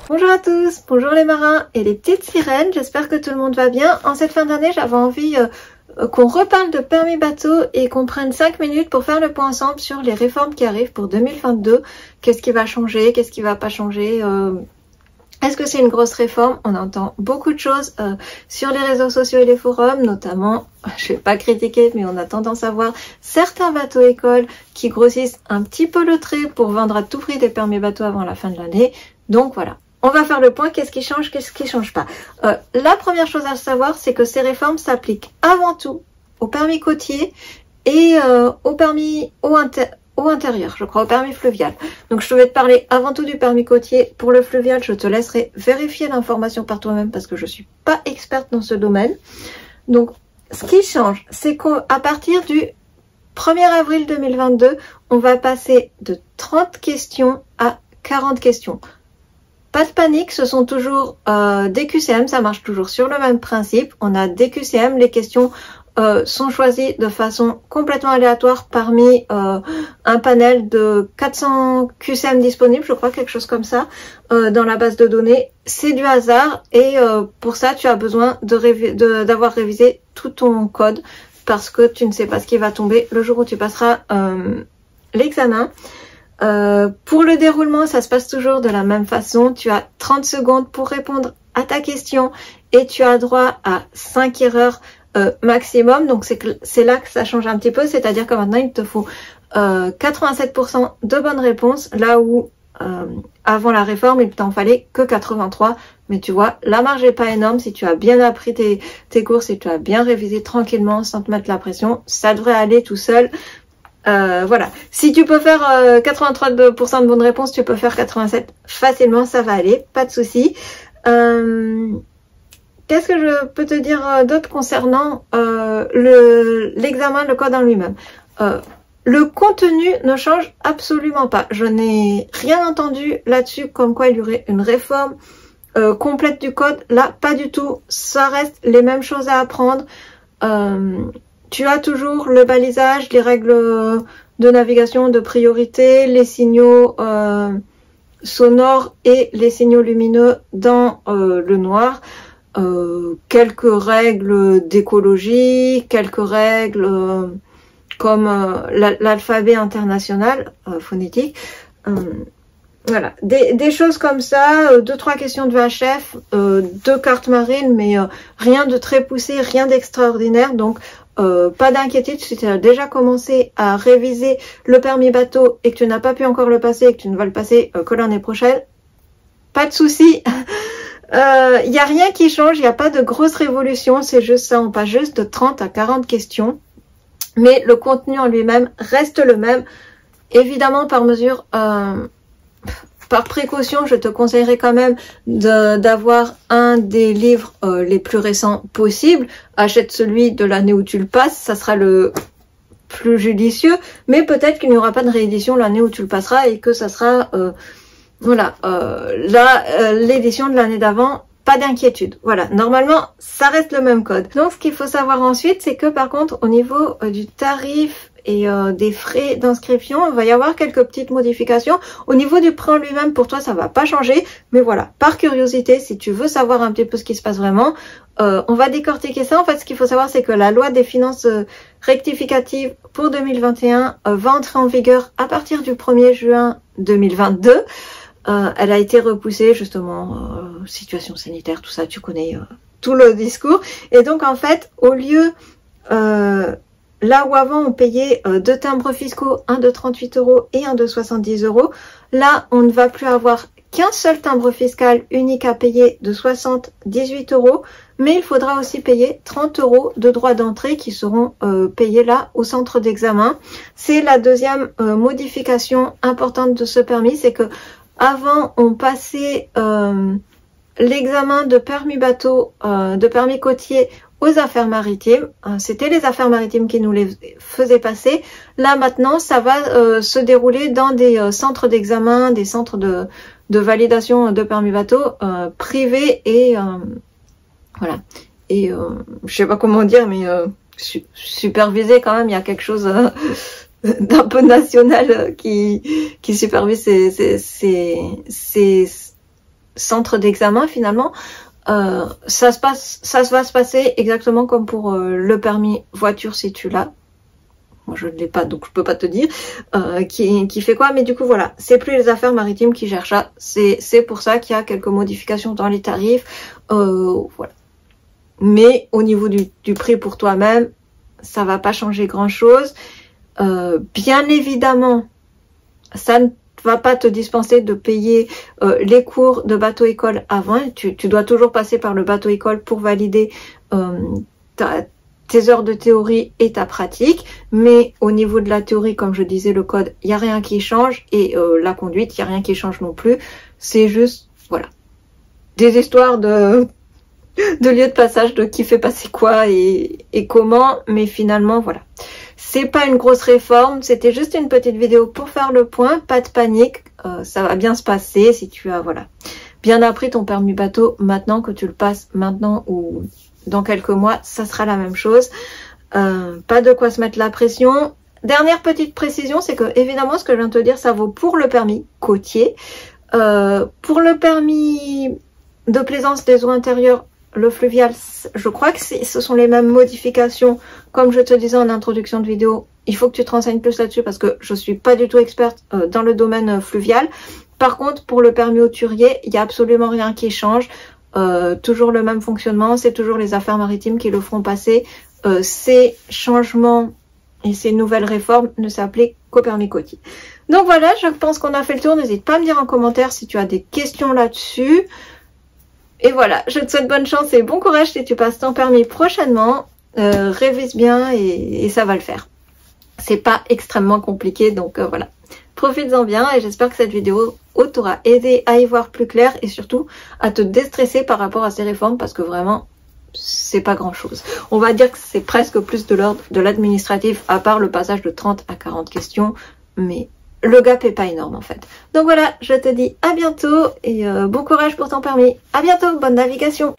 Bonjour à tous, bonjour les marins et les petites sirènes, j'espère que tout le monde va bien. En cette fin d'année, j'avais envie qu'on reparle de permis bateau et qu'on prenne 5 minutes pour faire le point ensemble sur les réformes qui arrivent pour 2022. Qu'est-ce qui va changer, qu'est-ce qui va pas changer, est-ce que c'est une grosse réforme? On entend beaucoup de choses sur les réseaux sociaux et les forums, notamment, je vais pas critiquer, mais on a tendance à voir certains bateaux écoles qui grossissent un petit peu le trait pour vendre à tout prix des permis bateaux avant la fin de l'année. Donc voilà. On va faire le point, qu'est-ce qui change, qu'est-ce qui change pas. La première chose à savoir, c'est que ces réformes s'appliquent avant tout au permis côtier et au permis eau intérieure, je crois, au permis fluvial. Donc je vais te parler avant tout du permis côtier. Pour le fluvial, je te laisserai vérifier l'information par toi-même parce que je suis pas experte dans ce domaine. Donc ce qui change, c'est qu'à partir du 1er avril 2022, on va passer de 30 questions à 40 questions. Pas de panique, ce sont toujours des QCM, ça marche toujours sur le même principe. On a des QCM, les questions sont choisies de façon complètement aléatoire parmi un panel de 400 QCM disponibles, je crois, quelque chose comme ça, dans la base de données. C'est du hasard et pour ça, tu as besoin d'avoir révisé tout ton code parce que tu ne sais pas ce qui va tomber le jour où tu passeras l'examen. Pour le déroulement, ça se passe toujours de la même façon. Tu as 30 secondes pour répondre à ta question et tu as droit à 5 erreurs maximum. Donc c'est là que ça change un petit peu, c'est-à-dire que maintenant il te faut 87% de bonnes réponses, là où avant la réforme il t'en fallait que 83. Mais tu vois, la marge est pas énorme. Si tu as bien appris tes cours, si tu as bien révisé tranquillement sans te mettre la pression, ça devrait aller tout seul. Voilà, si tu peux faire 83% de bonnes réponses, tu peux faire 87 facilement, ça va aller, pas de souci. Qu'est-ce que je peux te dire d'autre concernant l'examen, le code en lui-même? Le contenu ne change absolument pas. Je n'ai rien entendu là-dessus comme quoi il y aurait une réforme complète du code. Là, pas du tout. Ça reste les mêmes choses à apprendre. Tu as toujours le balisage, les règles de navigation de priorité, les signaux sonores et les signaux lumineux dans le noir. Quelques règles d'écologie, quelques règles comme l'alphabet international phonétique. Voilà, des choses comme ça, 2-3 questions de VHF, 2 cartes marines, mais rien de très poussé, rien d'extraordinaire. Donc pas d'inquiétude si tu as déjà commencé à réviser le permis bateau et que tu n'as pas pu encore le passer et que tu ne vas le passer que l'année prochaine. Pas de souci. Il n'y a rien qui change, il n'y a pas de grosse révolution, c'est juste ça, on passe juste de 30 à 40 questions. Mais le contenu en lui-même reste le même. Évidemment, par mesure, par précaution, je te conseillerais quand même d'avoir un des livres les plus récents possibles. Achète celui de l'année où tu le passes, ça sera le plus judicieux. Mais peut-être qu'il n'y aura pas de réédition l'année où tu le passeras et que ça sera... voilà, l'édition de l'année d'avant, pas d'inquiétude. Voilà, normalement, ça reste le même code. Donc, ce qu'il faut savoir ensuite, c'est que par contre, au niveau du tarif et des frais d'inscription, il va y avoir quelques petites modifications. Au niveau du prêt en lui-même, pour toi, ça va pas changer. Mais voilà, par curiosité, si tu veux savoir un petit peu ce qui se passe vraiment, on va décortiquer ça. En fait, ce qu'il faut savoir, c'est que la loi des finances rectificatives pour 2021 va entrer en vigueur à partir du 1er juin 2022. Elle a été repoussée justement, situation sanitaire, tout ça, tu connais tout le discours. Et donc en fait, au lieu, là où avant on payait 2 timbres fiscaux, un de 38 € et un de 70 €, là on ne va plus avoir qu'un seul timbre fiscal unique à payer de 78 €, mais il faudra aussi payer 30 € de droits d'entrée qui seront payés là au centre d'examen. C'est la deuxième modification importante de ce permis, c'est que avant, on passait l'examen de permis bateau, de permis côtier aux affaires maritimes. C'était les affaires maritimes qui nous les faisaient passer. Là, maintenant, ça va se dérouler dans des centres d'examen, des centres de validation de permis bateau privés et voilà. Et je sais pas comment dire, mais supervisé quand même. Il y a quelque chose d'un peu national qui supervise centre d'examen finalement, ça va se passer exactement comme pour le permis voiture si tu l'as. Moi je ne l'ai pas donc je peux pas te dire qui fait quoi, mais du coup voilà, c'est plus les affaires maritimes qui gèrent ça, c'est pour ça qu'il y a quelques modifications dans les tarifs, voilà. Mais au niveau du prix pour toi-même, ça va pas changer grand chose. Bien évidemment, ça ne va pas te dispenser de payer les cours de bateau-école avant. Tu dois toujours passer par le bateau-école pour valider tes heures de théorie et ta pratique. Mais au niveau de la théorie, comme je disais, le code, il n'y a rien qui change. Et la conduite, il n'y a rien qui change non plus. C'est juste, voilà, des histoires de lieu de passage, de qui fait passer quoi et comment. Mais finalement, voilà. C'est pas une grosse réforme, c'était juste une petite vidéo pour faire le point, pas de panique, ça va bien se passer si tu as voilà bien appris ton permis bateau maintenant, que tu le passes maintenant ou dans quelques mois, ça sera la même chose. Pas de quoi se mettre la pression. Dernière petite précision, c'est que évidemment ce que je viens de te dire, ça vaut pour le permis côtier. Pour le permis de plaisance des eaux intérieures, le fluvial, je crois que ce sont les mêmes modifications. Comme je te disais en introduction de vidéo, il faut que tu te renseignes plus là-dessus parce que je suis pas du tout experte dans le domaine fluvial. Par contre, pour le permis hauturier, il n'y a absolument rien qui change. Toujours le même fonctionnement, c'est toujours les affaires maritimes qui le feront passer. Ces changements et ces nouvelles réformes ne s'appliquent qu'au permis côtier. Donc voilà, je pense qu'on a fait le tour. N'hésite pas à me dire en commentaire si tu as des questions là-dessus. Et voilà, je te souhaite bonne chance et bon courage si tu passes ton permis prochainement. Révise bien et ça va le faire. C'est pas extrêmement compliqué, donc voilà. Profites-en bien et j'espère que cette vidéo t'aura aidé à y voir plus clair et surtout à te déstresser par rapport à ces réformes parce que vraiment, c'est pas grand chose. On va dire que c'est presque plus de l'ordre de l'administratif à part le passage de 30 à 40 questions, mais le gap est pas énorme en fait. Donc voilà, je te dis à bientôt et bon courage pour ton permis. À bientôt, bonne navigation.